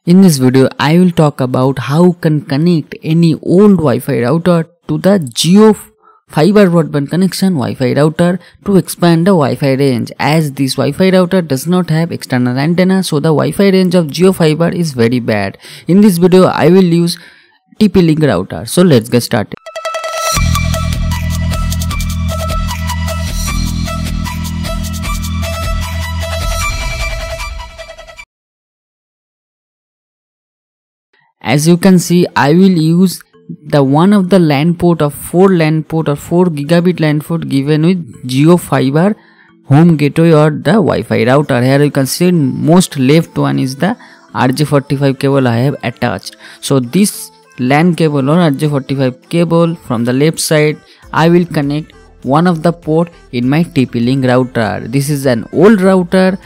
In this video, I will talk about how can connect any old Wi-Fi router to the Jio Fiber Broadband connection Wi-Fi router to expand the Wi-Fi range. As this Wi-Fi router does not have external antenna, so the Wi-Fi range of Jio Fiber is very bad. In this video, I will use TP-Link router. So let's get started. As you can see, I will use the one of the LAN port of 4 gigabit LAN port given with Jio Fiber home gateway or the Wi-Fi router. Here you can see most left one is the RJ45 cable I have attached. So this LAN cable or RJ45 cable from the left side, I will connect one of the port in my TP-Link router. This is an old router.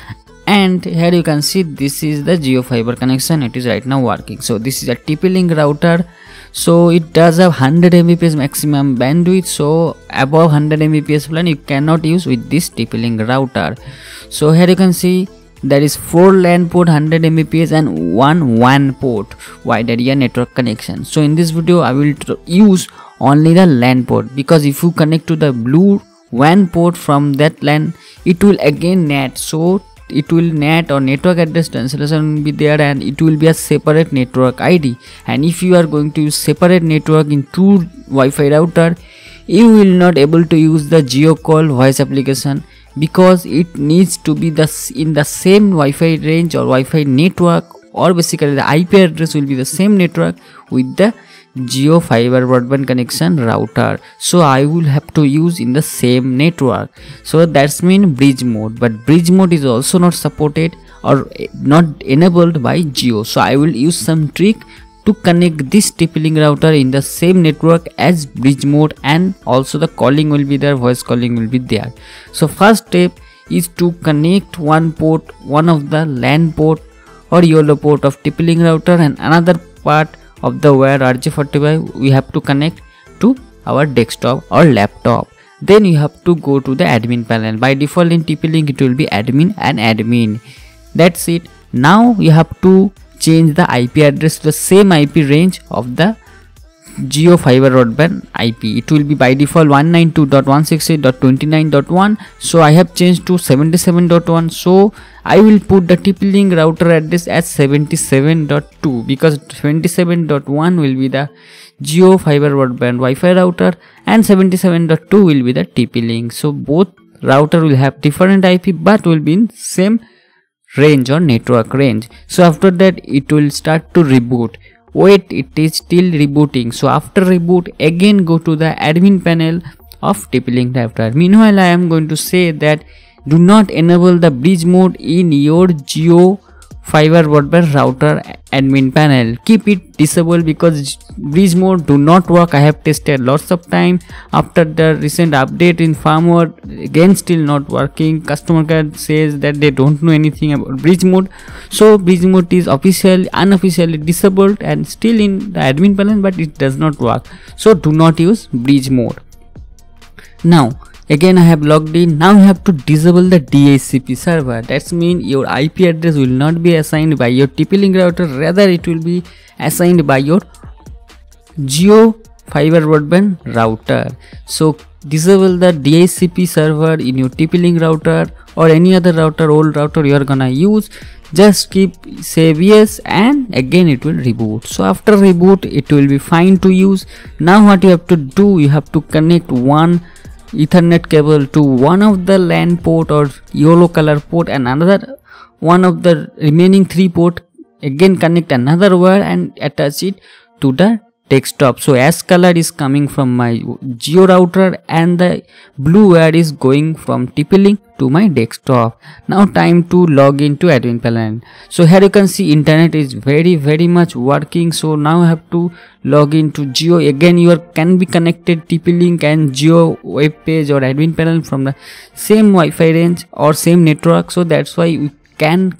And here you can see this is the Jio Fiber connection. It is right now working. So this is a TP-Link router. So it does have 100 Mbps maximum bandwidth. So above 100 Mbps plan you cannot use with this TP-Link router. So here you can see there is 4 LAN port 100 Mbps and 1 WAN port wide area network connection. So in this video I will use only the LAN port, because if you connect to the blue WAN port from that LAN, it will again NAT. So it will NAT or network address translation will be there, and it will be a separate network ID. And if you are going to use separate network in two Wi-Fi router, you will not able to use the Jio call voice application, because it needs to be in the same Wi-Fi range or Wi-Fi network, or basically the IP address will be the same network with the Jio Fiber Broadband connection router. So I will have to use in the same network. So that's mean bridge mode, but bridge mode is also not supported or not enabled by Jio. So I will use some trick to connect this TP-Link router in the same network as bridge mode, and also the calling will be there, voice calling will be there. So first step is to connect one of the LAN port or YOLO port of TP-Link router, and another part of the wire RJ45 we have to connect to our desktop or laptop. Then you have to go to the admin panel. By default in TP-Link it will be admin and admin. That's it. Now you have to change the IP address to the same IP range of the Jio Fiber Broadband IP. It will be by default 192.168.29.1. So I have changed to 77.1. So I will put the TP-Link router address as 77.2, because 77.1 will be the Jio Fiber Broadband Wi-Fi router and 77.2 will be the TP-Link. So both router will have different IP but will be in same range or network range. So after that it will start to reboot. Wait, it is still rebooting. So after reboot, again go to the admin panel of TP-Link router. Meanwhile I am going to say that do not enable the bridge mode in your Jio Fiber Broadband router admin panel. Keep it disabled, because bridge mode do not work. I have tested lots of time. After the recent update in firmware, again still not working. Customer care says that they don't know anything about bridge mode. So bridge mode is unofficially disabled and still in the admin panel, but it does not work. So do not use bridge mode. Now again I have logged in. Now you have to disable the DHCP server. That means your IP address will not be assigned by your TP-Link router, rather it will be assigned by your Jio Fiber Broadband router. So disable the DHCP server in your TP-Link router or any other router, old router you are gonna use. Just save yes, and again it will reboot. So after reboot it will be fine to use. Now what you have to do, you have to connect one Ethernet cable to one of the LAN port or YOLO color port, and another one of the remaining 3 port. Again connect another wire and attach it to the desktop. So as color is coming from my Jio router and the blue wire is going from TP-Link to my desktop. Now time to log into admin panel. So here you can see internet is very much working. So now I have to log into Jio. Again you can be connected TP-Link and Jio web page or admin panel from the same Wi-Fi range or same network. So that's why you can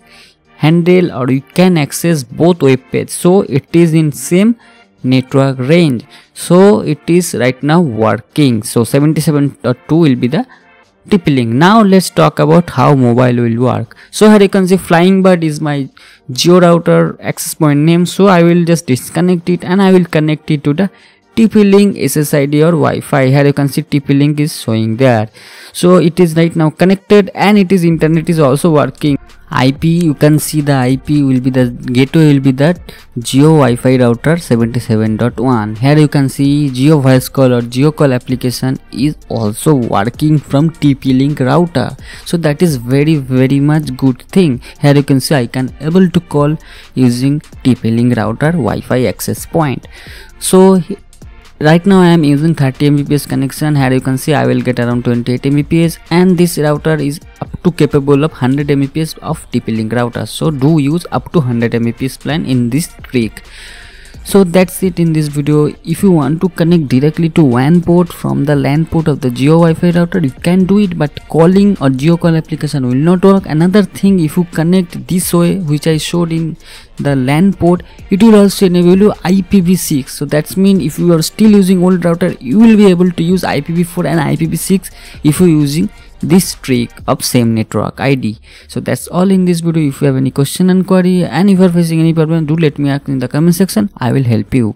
handle or you can access both web pages. So it is in same network range. So it is right now working. So 77.2 will be the TP-Link. Now let's talk about how mobile will work. So here you can see Flying Bird is my Jio router access point name. So I will just disconnect it and I will connect it to the TP-Link SSID or Wi-Fi. Here you can see TP-Link is showing there. So it is right now connected and internet is also working. IP, you can see the IP will be the gateway will be that Jio Wi-Fi router 77.1. Here you can see Jio voice call or Jio call application is also working from TP-Link router. So that is very much good thing. Here you can see I can able to call using TP-Link router Wi-Fi access point. So right now I am using 30 Mbps connection. Here you can see I will get around 28 Mbps, and this router is up to capable of 100 Mbps of TP-Link router. So do use up to 100 Mbps plan in this trick. So that's it in this video. If you want to connect directly to WAN port from the LAN port of the Jio Wi-Fi router, you can do it, but calling or Jio call application will not work. Another thing, if you connect this way which I showed in the LAN port, it will also enable you IPv6. So that's mean if you are still using old router, you will be able to use IPv4 and IPv6 if you are using this trick of same network ID. So that's all in this video. If you have any question and query, and if you are facing any problem, do let me ask in the comment section. I will help you.